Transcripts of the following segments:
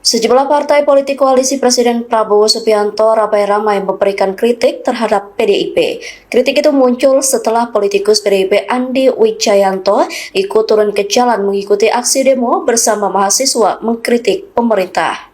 Sejumlah partai politik koalisi Presiden Prabowo Subianto ramai-ramai memberikan kritik terhadap PDIP. Kritik itu muncul setelah politikus PDIP Andi Wijayanto ikut turun ke jalan mengikuti aksi demo bersama mahasiswa mengkritik pemerintah.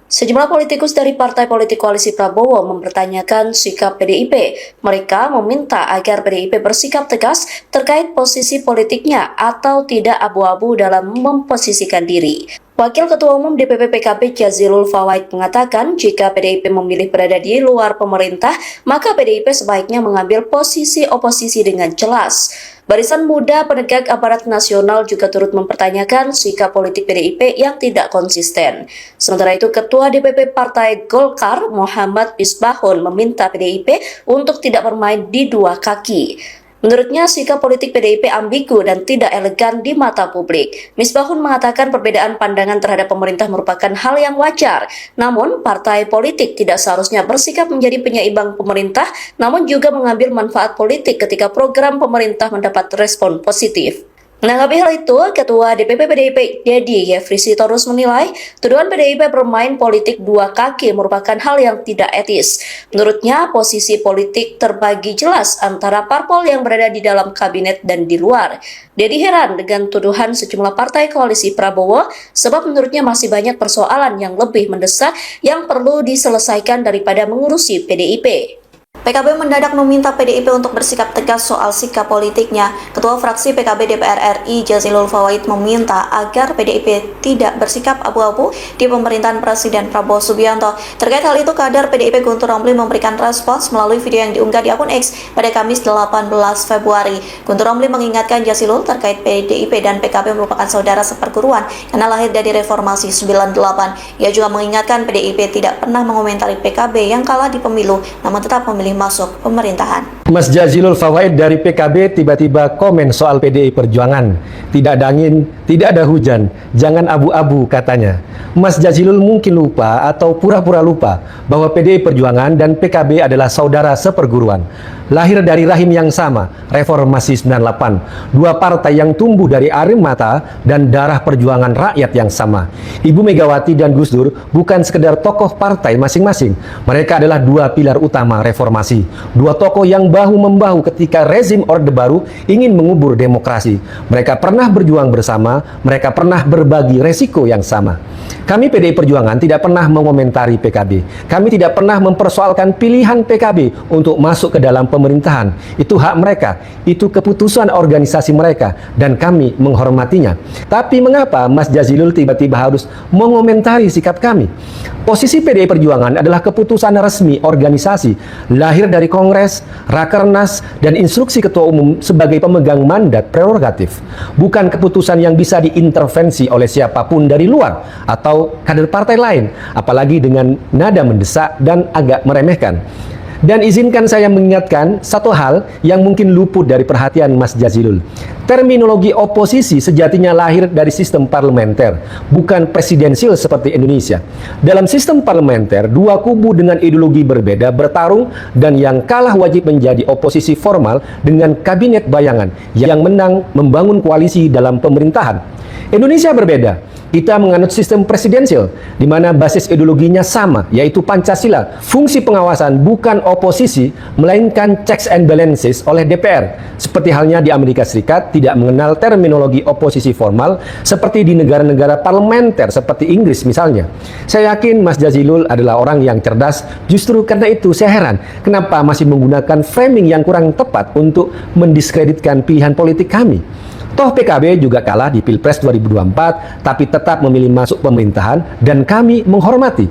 Sejumlah politikus dari partai politik koalisi Prabowo mempertanyakan sikap PDIP. Mereka meminta agar PDIP bersikap tegas terkait posisi politiknya atau tidak abu-abu dalam memposisikan diri. Wakil Ketua Umum DPP PKB Jazilul Fawait mengatakan jika PDIP memilih berada di luar pemerintah, maka PDIP sebaiknya mengambil posisi oposisi dengan jelas. Barisan Muda Penegak Aparat Nasional juga turut mempertanyakan sikap politik PDIP yang tidak konsisten. Sementara itu, Ketua DPP Partai Golkar Muhammad Misbahun meminta PDIP untuk tidak bermain di dua kaki. Menurutnya, sikap politik PDIP ambigu dan tidak elegan di mata publik. Misbahun mengatakan perbedaan pandangan terhadap pemerintah merupakan hal yang wajar. Namun, partai politik tidak seharusnya bersikap menjadi penyeimbang pemerintah, namun juga mengambil manfaat politik ketika program pemerintah mendapat respon positif. Menanggapi hal itu, Ketua DPP PDIP Dedi Yefri Sitorus menilai tuduhan PDIP bermain politik dua kaki merupakan hal yang tidak etis. Menurutnya, posisi politik terbagi jelas antara parpol yang berada di dalam kabinet dan di luar. Dedi heran dengan tuduhan sejumlah partai koalisi Prabowo sebab menurutnya masih banyak persoalan yang lebih mendesak yang perlu diselesaikan daripada mengurusi PDIP. PKB mendadak meminta PDIP untuk bersikap tegas soal sikap politiknya. Ketua fraksi PKB DPR RI Jazilul Fawait meminta agar PDIP tidak bersikap abu-abu di pemerintahan Presiden Prabowo Subianto. Terkait hal itu, kader PDIP Guntur Romli memberikan respons melalui video yang diunggah di akun X pada Kamis 18 Februari. Guntur Romli mengingatkan Jazilul terkait PDIP dan PKB merupakan saudara seperguruan karena lahir dari reformasi 98. Ia juga mengingatkan PDIP tidak pernah mengomentari PKB yang kalah di pemilu namun tetap memilih masuk pemerintahan. Mas Jazilul Fawait dari PKB tiba-tiba komen soal PDI Perjuangan. Tidak ada angin, tidak ada hujan, jangan abu-abu katanya. Mas Jazilul mungkin lupa atau pura-pura lupa bahwa PDI Perjuangan dan PKB adalah saudara seperguruan. Lahir dari rahim yang sama, reformasi 98. Dua partai yang tumbuh dari air mata dan darah perjuangan rakyat yang sama. Ibu Megawati dan Gus Dur bukan sekedar tokoh partai masing-masing. Mereka adalah dua pilar utama reformasi. Dua tokoh yang bahu-membahu ketika rezim Orde Baru ingin mengubur demokrasi. Mereka pernah berjuang bersama, mereka pernah berbagi resiko yang sama. Kami PDI Perjuangan tidak pernah mengomentari PKB. Kami tidak pernah mempersoalkan pilihan PKB untuk masuk ke dalam pemerintahan. Itu hak mereka, itu keputusan organisasi mereka, dan kami menghormatinya. Tapi mengapa Mas Jazilul tiba-tiba harus mengomentari sikap kami? Posisi PDI Perjuangan adalah keputusan resmi organisasi, lahir dari Kongres, Rakernas, dan instruksi Ketua Umum sebagai pemegang mandat prerogatif. Bukan keputusan yang bisa diintervensi oleh siapapun dari luar atau kader partai lain, apalagi dengan nada mendesak dan agak meremehkan. Dan izinkan saya mengingatkan satu hal yang mungkin luput dari perhatian Mas Jazilul. Terminologi oposisi sejatinya lahir dari sistem parlementer, bukan presidensil seperti Indonesia. Dalam sistem parlementer, dua kubu dengan ideologi berbeda bertarung dan yang kalah wajib menjadi oposisi formal dengan kabinet bayangan yang menang membangun koalisi dalam pemerintahan. Indonesia berbeda. Kita menganut sistem presidensial, di mana basis ideologinya sama, yaitu Pancasila. Fungsi pengawasan bukan oposisi, melainkan checks and balances oleh DPR. Seperti halnya di Amerika Serikat, tidak mengenal terminologi oposisi formal, seperti di negara-negara parlementer, seperti Inggris misalnya. Saya yakin Mas Jazilul adalah orang yang cerdas, justru karena itu saya heran, kenapa masih menggunakan framing yang kurang tepat untuk mendiskreditkan pilihan politik kami. Toh PKB juga kalah di Pilpres 2024, tapi tetap memilih masuk pemerintahan dan kami menghormati.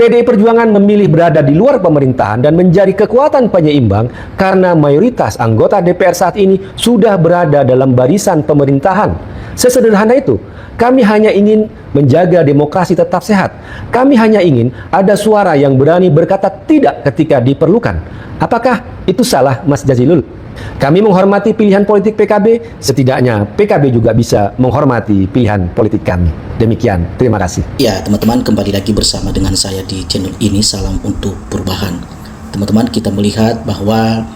PDI Perjuangan memilih berada di luar pemerintahan dan menjadi kekuatan penyeimbang karena mayoritas anggota DPR saat ini sudah berada dalam barisan pemerintahan. Sesederhana itu, kami hanya ingin menjaga demokrasi tetap sehat. Kami hanya ingin ada suara yang berani berkata tidak ketika diperlukan. Apakah itu salah, Mas Jazilul? Kami menghormati pilihan politik PKB, setidaknya PKB juga bisa menghormati pilihan politik kami. Demikian, terima kasih. Ya, teman-teman, kembali lagi bersama dengan saya di channel ini, Salam Untuk Perubahan. Teman-teman, kita melihat bahwa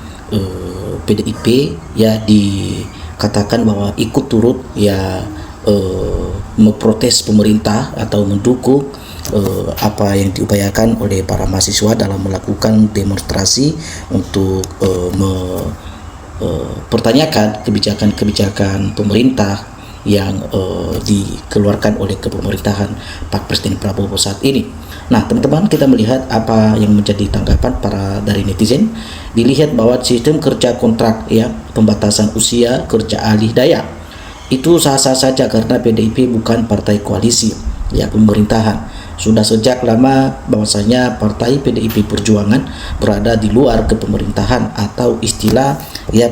PDIP ya dikatakan bahwa ikut turut ya memprotes pemerintah atau mendukung apa yang diupayakan oleh para mahasiswa dalam melakukan demonstrasi untuk pertanyakan kebijakan-kebijakan pemerintah yang dikeluarkan oleh kepemerintahan Pak Presiden Prabowo saat ini. Nah, teman-teman, kita melihat apa yang menjadi tanggapan dari netizen. Dilihat bahwa sistem kerja kontrak, ya, pembatasan usia kerja alih daya itu sah-sah saja karena PDIP bukan partai koalisi, ya, pemerintahan. Sudah sejak lama bahwasanya partai PDIP Perjuangan berada di luar kepemerintahan atau istilah, ya,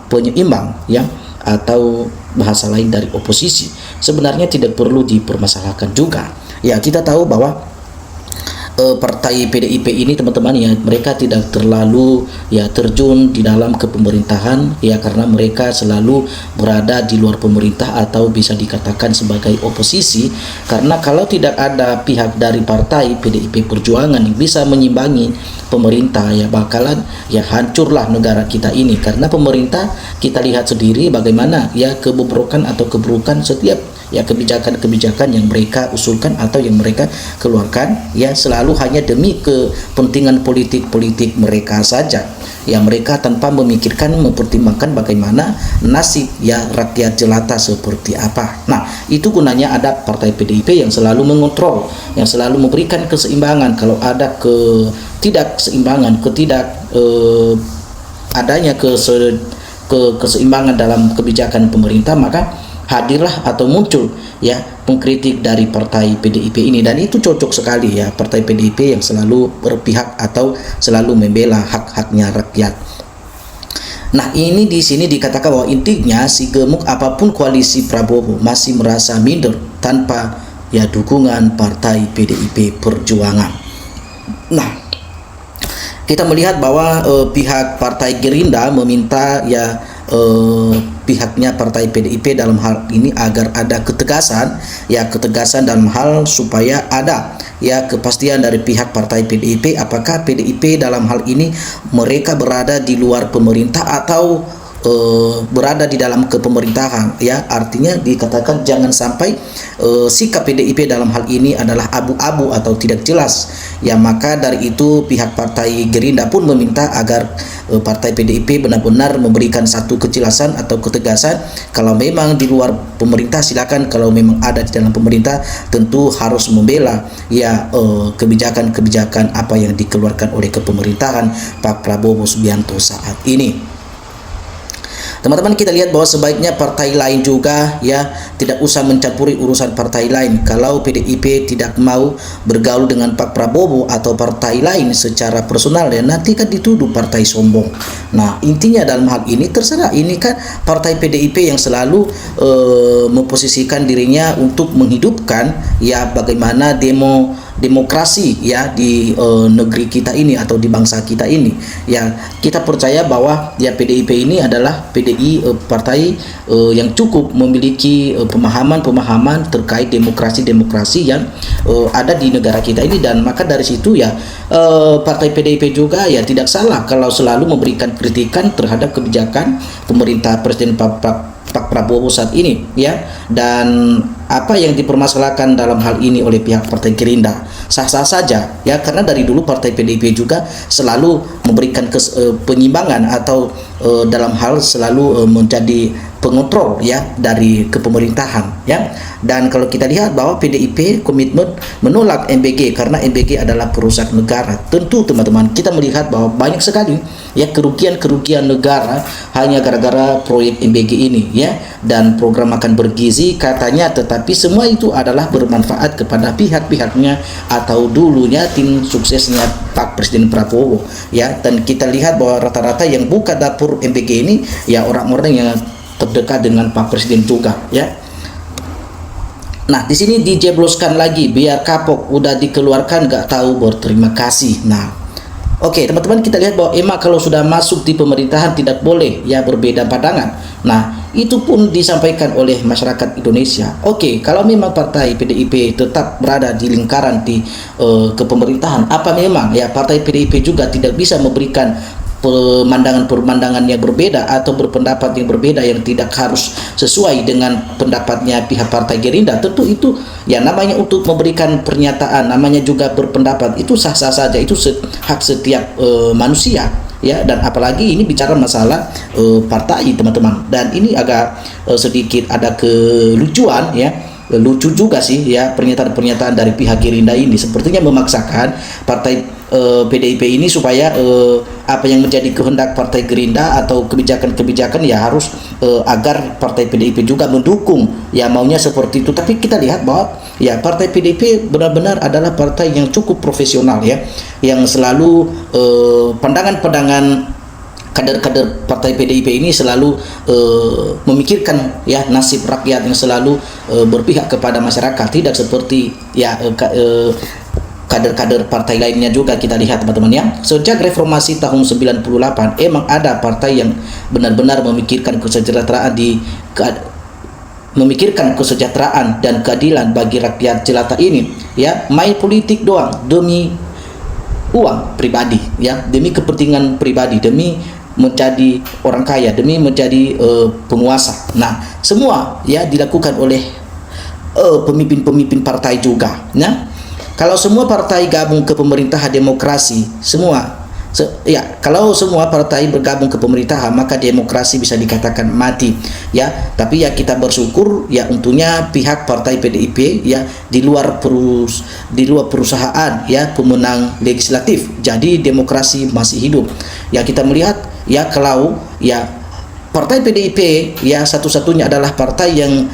penyeimbang, ya, atau bahasa lain dari oposisi. Sebenarnya tidak perlu dipermasalahkan juga. Ya, kita tahu bahwa partai PDIP ini, teman-teman, ya, mereka tidak terlalu, ya, terjun di dalam kepemerintahan, ya, karena mereka selalu berada di luar pemerintah atau bisa dikatakan sebagai oposisi. Karena kalau tidak ada pihak dari partai PDIP Perjuangan yang bisa menyimbangi pemerintah, ya, bakalan, ya, hancurlah negara kita ini. Karena pemerintah, kita lihat sendiri bagaimana, ya, kebobrokan atau keburukan setiap, ya, kebijakan-kebijakan yang mereka usulkan atau yang mereka keluarkan, ya, selalu hanya demi kepentingan politik mereka saja, ya, mereka tanpa memikirkan, mempertimbangkan bagaimana nasib, ya, rakyat jelata seperti apa. Nah, itu gunanya ada partai PDIP yang selalu mengontrol, yang selalu memberikan keseimbangan. Kalau ada ketidakseimbangan, adanya keseimbangan dalam kebijakan pemerintah, maka hadirlah atau muncul, ya, pengkritik dari partai PDIP ini. Dan itu cocok sekali, ya, partai PDIP yang selalu berpihak atau selalu membela hak-haknya rakyat. Nah, ini di sini dikatakan bahwa intinya si gemuk apapun koalisi Prabowo masih merasa minder tanpa, ya, dukungan partai PDIP Perjuangan. Nah, kita melihat bahwa pihak partai Gerindra meminta, ya, pihaknya partai PDIP dalam hal ini agar ada ketegasan, ya, ketegasan dalam hal supaya ada, ya, kepastian dari pihak partai PDIP apakah PDIP dalam hal ini mereka berada di luar pemerintah atau berada di dalam kepemerintahan, ya. Artinya dikatakan jangan sampai sikap PDIP dalam hal ini adalah abu-abu atau tidak jelas, ya. Maka dari itu pihak partai Gerindra pun meminta agar partai PDIP benar-benar memberikan satu kejelasan atau ketegasan. Kalau memang di luar pemerintah silakan, kalau memang ada di dalam pemerintah tentu harus membela, ya, kebijakan-kebijakan apa yang dikeluarkan oleh kepemerintahan Pak Prabowo Subianto saat ini. Teman-teman, kita lihat bahwa sebaiknya partai lain juga, ya, tidak usah mencampuri urusan partai lain. Kalau PDIP tidak mau bergaul dengan Pak Prabowo atau partai lain secara personal, ya, nanti kan dituduh partai sombong. Nah, intinya dalam hal ini terserah. Ini kan partai PDIP yang selalu memposisikan dirinya untuk menghidupkan, ya, bagaimana demokrasi, ya, di negeri kita ini atau di bangsa kita ini, ya. Kita percaya bahwa, ya, PDIP ini adalah partai yang cukup memiliki pemahaman terkait demokrasi yang ada di negara kita ini. Dan maka dari situ, ya, partai PDIP juga, ya, tidak salah kalau selalu memberikan kritikan terhadap kebijakan pemerintah Presiden Pak Prabowo saat ini, ya. Dan apa yang dipermasalahkan dalam hal ini oleh pihak partai Gerindra sah-sah saja, ya, karena dari dulu partai PDIP juga selalu memberikan penyimbangan atau dalam hal selalu menjadi pengontrol, ya, dari kepemerintahan, ya. Dan kalau kita lihat bahwa PDIP komitmen menolak MBG karena MBG adalah perusak negara. Tentu, teman-teman, kita melihat bahwa banyak sekali, ya, kerugian negara hanya gara-gara proyek MBG ini, ya. Dan program makan bergizi katanya, tetapi semua itu adalah bermanfaat kepada pihak-pihaknya atau dulunya tim suksesnya Pak Presiden Prabowo, ya. Dan kita lihat bahwa rata-rata yang buka dapur MBG ini, ya, orang-orang yang terdekat dengan Pak Presiden juga, ya. Nah, di sini dijebloskan lagi, biar kapok udah dikeluarkan gak tahu berterima kasih. Nah, oke, teman-teman, kita lihat bahwa emak kalau sudah masuk di pemerintahan tidak boleh, ya, berbeda pandangan. Nah, itu pun disampaikan oleh masyarakat Indonesia. Oke, kalau memang partai PDIP tetap berada di lingkaran di kepemerintahan, apa memang, ya, partai PDIP juga tidak bisa memberikan pemandangan yang berbeda atau berpendapat yang berbeda yang tidak harus sesuai dengan pendapatnya pihak Partai Gerindra, tentu itu ya namanya untuk memberikan pernyataan, namanya juga berpendapat, itu sah-sah saja, itu hak setiap manusia ya. Dan apalagi ini bicara masalah partai teman-teman, dan ini agak sedikit ada kelucuan ya, lucu juga sih ya pernyataan-pernyataan dari pihak Gerindra ini sepertinya memaksakan partai PDIP ini supaya apa yang menjadi kehendak Partai Gerindra atau kebijakan-kebijakan ya harus agar Partai PDIP juga mendukung ya, maunya seperti itu. Tapi kita lihat bahwa ya Partai PDIP benar-benar adalah partai yang cukup profesional ya, yang selalu pandangan-pandangan kader-kader Partai PDIP ini selalu memikirkan ya nasib rakyat, yang selalu berpihak kepada masyarakat, tidak seperti ya kader-kader partai lainnya. Juga kita lihat teman-teman ya, sejak reformasi tahun 98 emang ada partai yang benar-benar memikirkan kesejahteraan dan keadilan bagi rakyat jelata ini ya. Main politik doang demi uang pribadi ya, demi kepentingan pribadi, demi menjadi orang kaya, demi menjadi penguasa. Nah, semua ya dilakukan oleh pemimpin-pemimpin partai juga. Nah, kalau semua partai gabung ke pemerintahan demokrasi, kalau semua partai bergabung ke pemerintahan, maka demokrasi bisa dikatakan mati ya. Tapi ya kita bersyukur ya, untungnya pihak Partai PDIP ya di luar perusahaan ya pemenang legislatif, jadi demokrasi masih hidup ya. Kita melihat ya, kalau ya Partai PDIP ya satu-satunya adalah partai yang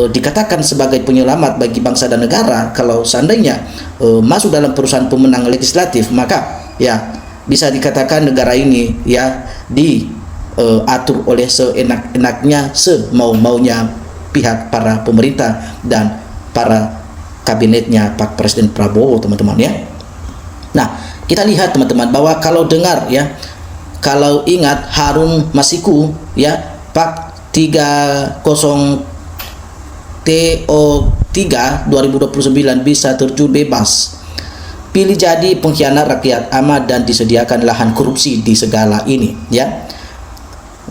dikatakan sebagai penyelamat bagi bangsa dan negara. Kalau seandainya masuk dalam perusahaan pemenang legislatif, maka ya bisa dikatakan negara ini ya diatur oleh seenak-enaknya, semau-maunya pihak para pemerintah dan para kabinetnya Pak Presiden Prabowo teman-teman ya. Nah, kita lihat teman-teman bahwa kalau dengar ya, kalau ingat Harun Masiku ya, Pak 30 TO3 2029 bisa terjun bebas, pilih jadi pengkhianat rakyat, amat dan disediakan lahan korupsi di segala ini ya.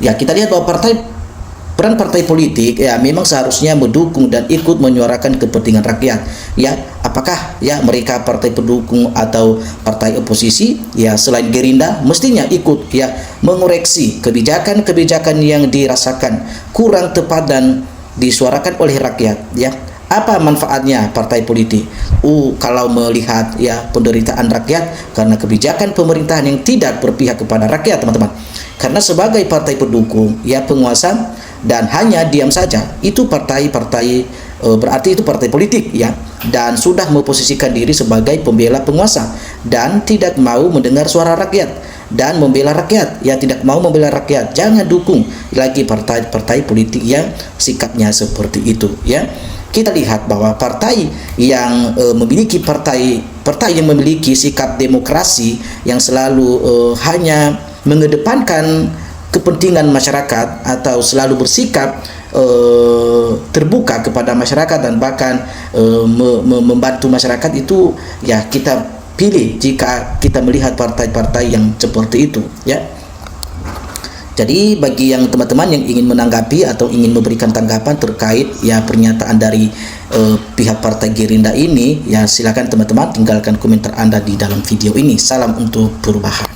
Ya, kita lihat bahwa peran partai politik ya memang seharusnya mendukung dan ikut menyuarakan kepentingan rakyat ya. Apakah ya mereka partai pendukung atau partai oposisi ya, selain Gerindra mestinya ikut ya mengoreksi kebijakan-kebijakan yang dirasakan kurang tepat dan disuarakan oleh rakyat ya. Apa manfaatnya partai politik? Kalau melihat ya penderitaan rakyat karena kebijakan pemerintahan yang tidak berpihak kepada rakyat teman-teman. Karena sebagai partai pendukung ya penguasa dan hanya diam saja, itu partai-partai berarti itu partai politik ya, dan sudah memposisikan diri sebagai pembela penguasa dan tidak mau mendengar suara rakyat dan membela rakyat ya, tidak mau membela rakyat. Jangan dukung lagi partai-partai politik yang sikapnya seperti itu ya. Kita lihat bahwa partai yang memiliki partai yang memiliki sikap demokrasi yang selalu hanya mengedepankan kepentingan masyarakat atau selalu bersikap terbuka kepada masyarakat dan bahkan membantu masyarakat, itu ya kita pilih jika kita melihat partai-partai yang seperti itu ya. Jadi bagi yang teman-teman yang ingin menanggapi atau ingin memberikan tanggapan terkait ya pernyataan dari pihak Partai Gerindra ini ya, silakan teman-teman tinggalkan komentar Anda di dalam video ini. Salam untuk perubahan.